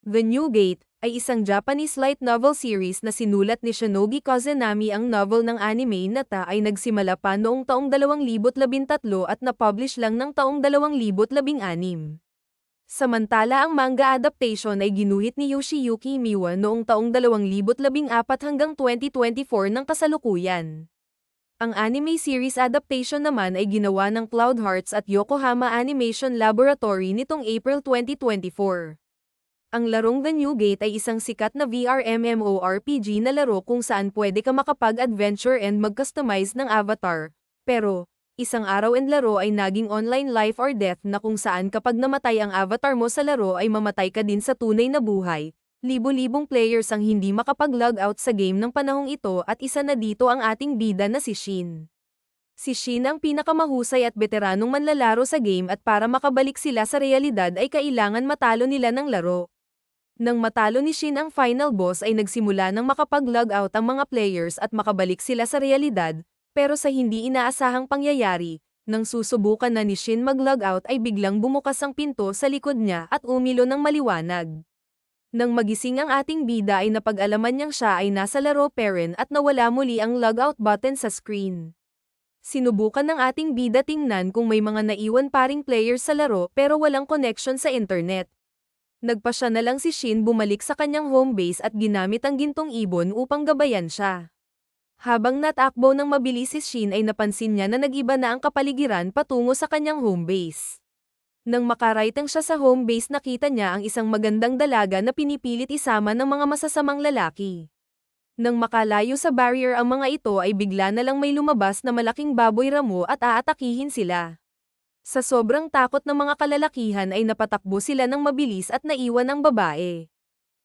The New Gate ay isang Japanese light novel series na sinulat ni Shinogi Kazunami. Ang novel ng anime na ta ay nagsimula pa noong taong 2013 at na-publish lang ng taong 2016. Samantala ang manga adaptation ay ginuhit ni Yoshiyuki Miwa noong taong 2014 hanggang 2024 ng kasalukuyan. Ang anime series adaptation naman ay ginawa ng Cloud Hearts at Yokohama Animation Laboratory nitong April 2024. Ang larong The New Gate ay isang sikat na VR MMORPG na laro kung saan pwede ka makapag-adventure and mag-customize ng avatar. Pero, isang araw and laro ay naging online life or death na kung saan kapag namatay ang avatar mo sa laro ay mamatay ka din sa tunay na buhay. Libo-libong players ang hindi makapag-log out sa game ng panahong ito at isa na dito ang ating bida na si Shin. Si Shin ang pinakamahusay at veteranong manlalaro sa game at para makabalik sila sa realidad ay kailangan matalo nila ng laro. Nang matalo ni Shin ang final boss ay nagsimula ng makapag-log out ang mga players at makabalik sila sa realidad, pero sa hindi inaasahang pangyayari, nang susubukan na ni Shin mag-log out ay biglang bumukas ang pinto sa likod niya at umilo ng maliwanag. Nang magising ang ating bida ay napag-alaman niyang siya ay nasa laro pa rin at nawala muli ang logout button sa screen. Sinubukan ng ating bida tingnan kung may mga naiwan pa ring players sa laro pero walang connection sa internet. Nagpasya na lang si Shin bumalik sa kanyang home base at ginamit ang gintong ibon upang gabayan siya. Habang natakbo ng mabilis si Shin ay napansin niya na nag-iba na ang kapaligiran patungo sa kanyang home base. Nang makarating siya sa home base nakita niya ang isang magandang dalaga na pinipilit isama ng mga masasamang lalaki. Nang makalayo sa barrier ang mga ito ay bigla na lang may lumabas na malaking baboy ramo at aatakihin sila. Sa sobrang takot ng mga kalalakihan ay napatakbo sila ng mabilis at naiwan ang babae.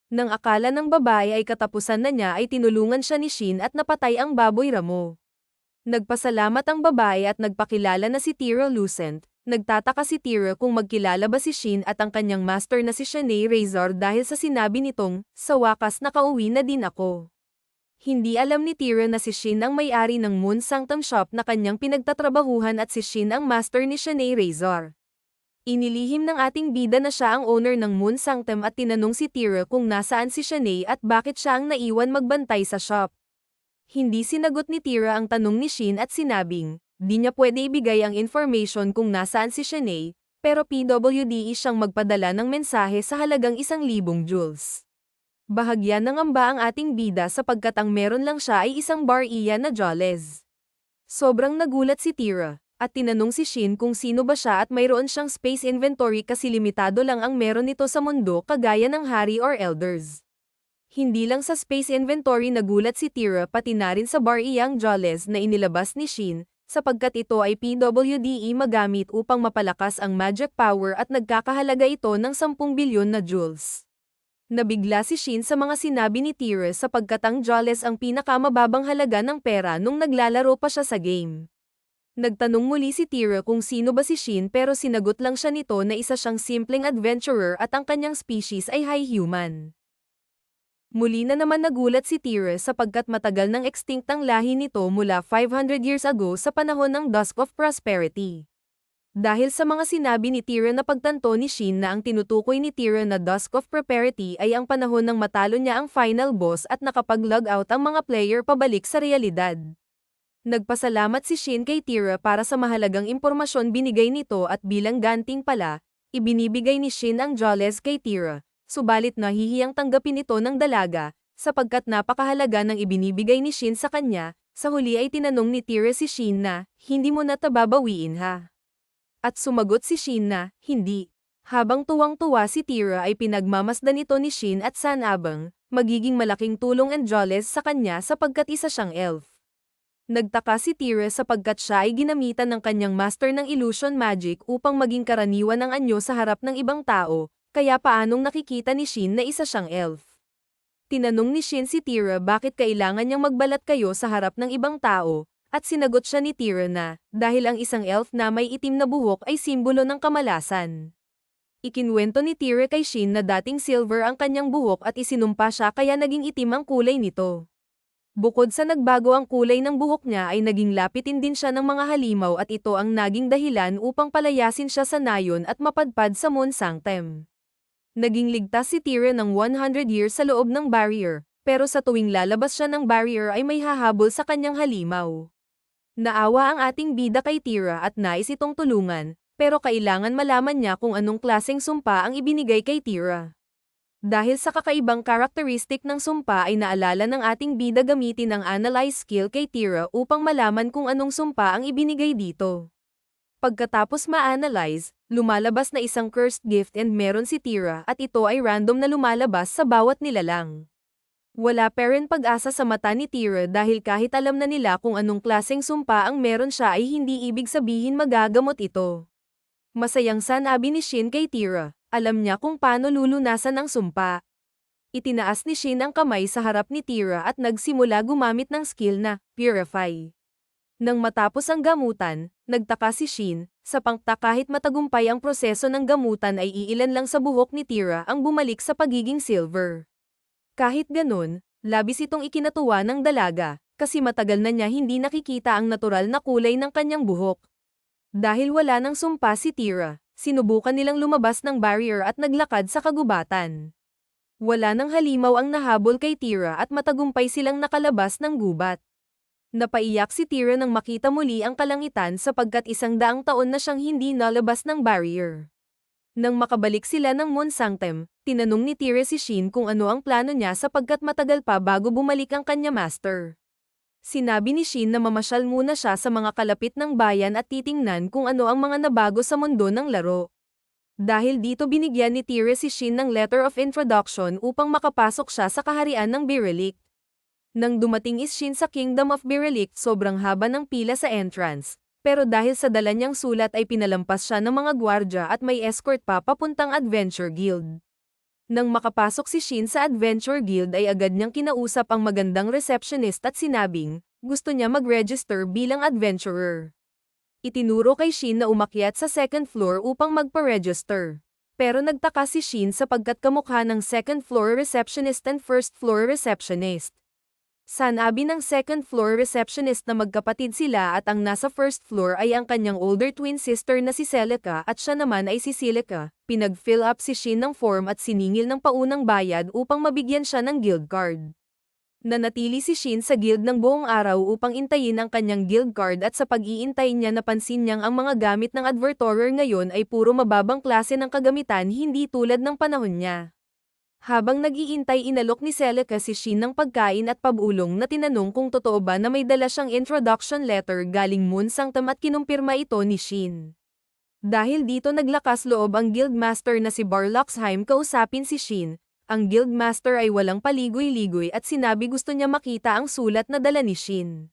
Nang akala ng babae ay katapusan na niya ay tinulungan siya ni Shin at napatay ang baboy ramo. Nagpasalamat ang babae at nagpakilala na si Tira Lucent. Nagtataka si Tira kung magkilala ba si Shin at ang kanyang master na si Shanae Razor dahil sa sinabi nitong, sa wakas nakauwi na din ako. Hindi alam ni Tira na si Shin ang may-ari ng Moon Sanctum Shop na kanyang pinagtatrabahuhan at si Shin ang master ni Shanae Razor. Inilihim ng ating bida na siya ang owner ng Moon Sanctum at tinanong si Tira kung nasaan si Shanae at bakit siya ang naiwan magbantay sa shop. Hindi sinagot ni Tira ang tanong ni Shin at sinabing, di niya pwede ibigay ang information kung nasaan si Shanae, pero PWDE siyang magpadala ng mensahe sa halagang 1,000 joules. Bahagya ng amba ang ating bida sapagkat ang meron lang siya ay isang bar iyan na Jolles. Sobrang nagulat si Tira, at tinanong si Shin kung sino ba siya at mayroon siyang space inventory kasi limitado lang ang meron nito sa mundo kagaya ng hari or elders. Hindi lang sa space inventory nagulat si Tira pati na rin sa bar iyang Jolles na inilabas ni Shin, sapagkat ito ay PWDE magamit upang mapalakas ang magic power at nagkakahalaga ito ng 10 bilyon na joules. Nabigla si Shin sa mga sinabi ni Tira sapagkat ang Jolles ang pinakamababang halaga ng pera nung naglalaro pa siya sa game. Nagtanong muli si Tira kung sino ba si Shin pero sinagot lang siya nito na isa siyang simpleng adventurer at ang kanyang species ay high human. Muli na naman nagulat si Tira sapagkat matagal nang extinct ang lahi nito mula 500 years ago sa panahon ng Dusk of Prosperity. Dahil sa mga sinabi ni Tira na pagtanto ni Shin na ang tinutukoy ni Tira na Dusk of Prosperity ay ang panahon ng matalo niya ang final boss at nakapag-log out ang mga player pabalik sa realidad. Nagpasalamat si Shin kay Tira para sa mahalagang impormasyon binigay nito at bilang ganting pala, ibinibigay ni Shin ang Jolles kay Tira, subalit nahihiyang tanggapin ito ng dalaga, sapagkat napakahalaga ng ibinibigay ni Shin sa kanya. Sa huli ay tinanong ni Tira si Shin na, hindi mo na tababawiin ha? At sumagot si Shin na, hindi. Habang tuwang-tuwa si Tira ay pinagmamasdan ito ni Shin at sanabang, magiging malaking tulong ang Jolles sa kanya sapagkat isa siyang elf. Nagtaka si Tira sapagkat siya ay ginamitan ng kanyang master ng illusion magic upang maging karaniwan ang anyo sa harap ng ibang tao, kaya paanong nakikita ni Shin na isa siyang elf? Tinanong ni Shin si Tira bakit kailangan niyang magbalat kayo sa harap ng ibang tao, at sinagot siya ni Tira na, dahil ang isang elf na may itim na buhok ay simbolo ng kamalasan. Ikinwento ni Tira kay Shin na dating silver ang kanyang buhok at isinumpa siya kaya naging itim ang kulay nito. Bukod sa nagbago ang kulay ng buhok niya ay naging lapitin din siya ng mga halimaw at ito ang naging dahilan upang palayasin siya sa nayon at mapadpad sa Moon Sanctum. Naging ligtas si Tira ng 100 years sa loob ng barrier, pero sa tuwing lalabas siya ng barrier ay may hahabol sa kanyang halimaw. Naawa ang ating bida kay Tira at nais itong tulungan, pero kailangan malaman niya kung anong klaseng sumpa ang ibinigay kay Tira. Dahil sa kakaibang karakteristik ng sumpa ay naalala ng ating bida gamitin ang analyze skill kay Tira upang malaman kung anong sumpa ang ibinigay dito. Pagkatapos ma-analyze, lumalabas na isang cursed gift and meron si Tira at ito ay random na lumalabas sa bawat nilalang. Wala pa rin pag-asa sa mata ni Tira dahil kahit alam na nila kung anong klaseng sumpa ang meron siya ay hindi ibig sabihin magagamot ito. Masayang sanabi ni Shin kay Tira, alam niya kung paano lulunasan ang sumpa. Itinaas ni Shin ang kamay sa harap ni Tira at nagsimula gumamit ng skill na Purify. Nang matapos ang gamutan, nagtaka si Shin, sa pangta kahit matagumpay ang proseso ng gamutan ay iilan lang sa buhok ni Tira ang bumalik sa pagiging silver. Kahit ganun, labis itong ikinatuwa ng dalaga, kasi matagal na niya hindi nakikita ang natural na kulay ng kanyang buhok. Dahil wala nang sumpa si Tira, sinubukan nilang lumabas ng barrier at naglakad sa kagubatan. Wala nang halimaw ang nahabol kay Tira at matagumpay silang nakalabas ng gubat. Napaiyak si Tira nang makita muli ang kalangitan sapagkat 100 taon na siyang hindi nalabas ng barrier. Nang makabalik sila ng Moon Sanctum, tinanong ni Tira si Shin kung ano ang plano niya sapagkat matagal pa bago bumalik ang kanya master. Sinabi ni Shin na mamasyal muna siya sa mga kalapit ng bayan at titingnan kung ano ang mga nabago sa mundo ng laro. Dahil dito binigyan ni Tira si Shin ng letter of introduction upang makapasok siya sa kaharian ng Berelict. Nang dumating is Shin sa Kingdom of Berelict sobrang haba ng pila sa entrance, pero dahil sa dala niyang sulat ay pinalampas siya ng mga gwardya at may escort pa papuntang Adventure Guild. Nang makapasok si Shin sa Adventure Guild ay agad niyang kinausap ang magandang receptionist at sinabing, gusto niya mag-register bilang adventurer. Itinuro kay Shin na umakyat sa second floor upang magpa-register. Pero nagtaka si Shin sapagkat kamukha ng second floor receptionist and first floor receptionist. Sanabi ng second floor receptionist na magkapatid sila at ang nasa first floor ay ang kanyang older twin sister na si Celica at siya naman ay si Silica. Pinag-fill up si Shin ng form at siningil ng paunang bayad upang mabigyan siya ng guild card. Nanatili si Shin sa guild ng buong araw upang intayin ang kanyang guild card at sa pag-iintay niya napansin niyang ang mga gamit ng advertorer ngayon ay puro mababang klase ng kagamitan hindi tulad ng panahon niya. Habang nag-iintay inalok ni Celica si Shin ng pagkain at pabulong na tinanong kung totoo ba na may dala siyang introduction letter galing Moon Sanctum at kinumpirma ito ni Shin. Dahil dito naglakas loob ang guildmaster na si Barloxheim kausapin si Shin, ang guildmaster ay walang paligoy-ligoy at sinabi gusto niya makita ang sulat na dala ni Shin.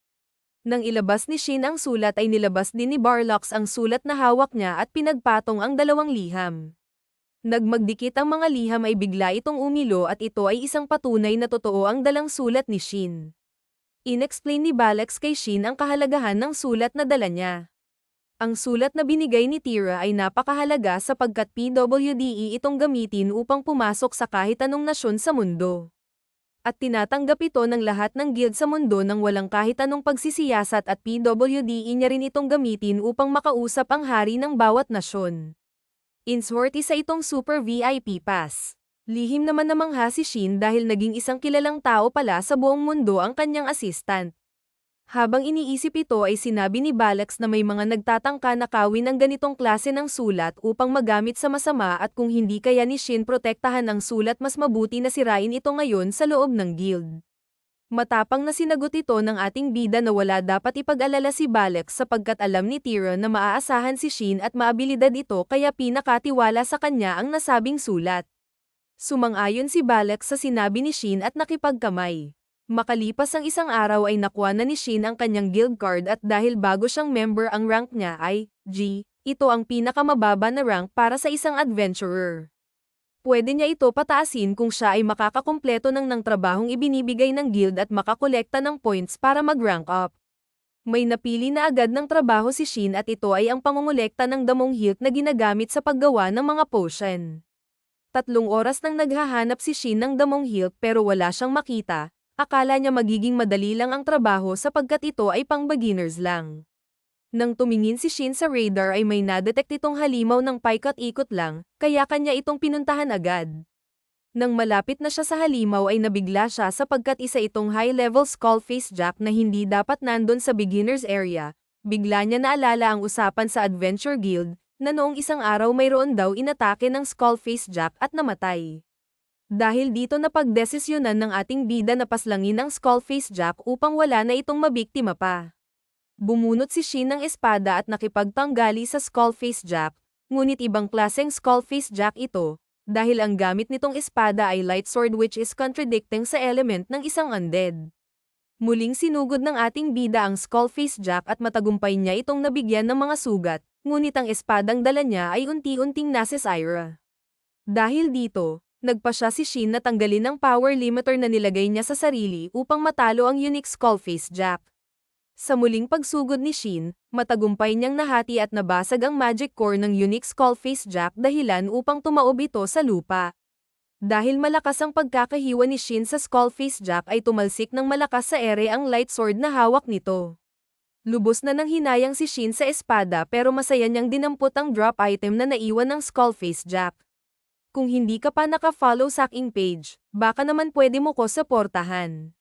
Nang ilabas ni Shin ang sulat ay nilabas din ni Barlox ang sulat na hawak niya at pinagpatong ang dalawang liham. Nagmagdikit ang mga liham ay bigla itong umilo at ito ay isang patunay na totoo ang dalang sulat ni Shin. Inexplain ni Balex kay Shin ang kahalagahan ng sulat na dala niya. Ang sulat na binigay ni Tira ay napakahalaga sapagkat PWDE itong gamitin upang pumasok sa kahit anong nasyon sa mundo. At tinatanggap ito ng lahat ng guild sa mundo nang walang kahit anong pagsisiyasat at PWDE niya rin itong gamitin upang makausap ang hari ng bawat nasyon. In short, isa itong super VIP pass. Lihim naman namangha si Shin dahil naging isang kilalang tao pala sa buong mundo ang kanyang assistant. Habang iniisip ito ay sinabi ni Balex na may mga nagtatangka na kawin ang ganitong klase ng sulat upang magamit sa masama at kung hindi kaya ni Shin protektahan ang sulat mas mabuti na sirain ito ngayon sa loob ng guild. Matapang na sinagot ito ng ating bida na wala dapat ipag-alala si Balex sapagkat alam ni Tira na maaasahan si Shin at maabilidad ito kaya pinakatiwala sa kanya ang nasabing sulat. Sumang-ayon si Balex sa sinabi ni Shin at nakipagkamay. Makalipas ang isang araw ay nakuha na ni Shin ang kanyang guild card at dahil bago siyang member ang rank niya ay G, ito ang pinakamababa na rank para sa isang adventurer. Pwede niya ito pataasin kung siya ay makakakumpleto ng trabahong ibinibigay ng guild at makakolekta ng points para mag-rank up. May napili na agad ng trabaho si Shin at ito ay ang pangongolekta ng damong hilt na ginagamit sa paggawa ng mga potion. 3 oras nang naghahanap si Shin ng damong hilt pero wala siyang makita, akala niya magiging madali lang ang trabaho sapagkat ito ay pang beginners lang. Nang tumingin si Shin sa radar ay may nadetect itong halimaw ng paikot-ikot lang, kaya kanya itong pinuntahan agad. Nang malapit na siya sa halimaw ay nabigla siya sapagkat isa itong high-level skullface jack na hindi dapat nandun sa beginner's area. Bigla niya naalala ang usapan sa Adventure Guild, na noong isang araw mayroon daw inatake ng skullface jack at namatay. Dahil dito napagdesisyonan ng ating bida na paslangin ang skullface jack upang wala na itong mabiktima pa. Bumunot si Shin ng espada at nakipagtanggali sa skullface jack, ngunit ibang klaseng skullface jack ito, dahil ang gamit nitong espada ay light sword which is contradicting sa element ng isang undead. Muling sinugod ng ating bida ang skullface jack at matagumpay niya itong nabigyan ng mga sugat, ngunit ang espadang dala niya ay unti-unting nasisira. Dahil dito, nagpa siya si Shin na tanggalin ang power limiter na nilagay niya sa sarili upang matalo ang unique skullface jack. Sa muling pagsugod ni Shin, matagumpay niyang nahati at nabasag ang magic core ng unique skullface jack dahilan upang tumaob ito sa lupa. Dahil malakas ang pagkakahiwa ni Shin sa skullface jack ay tumalsik ng malakas sa ere ang light sword na hawak nito. Lubos na nang hinayang si Shin sa espada pero masaya niyang dinampot ang drop item na naiwan ng skullface jack. Kung hindi ka pa naka-follow sa aking page, baka naman pwede mo ko suportahan.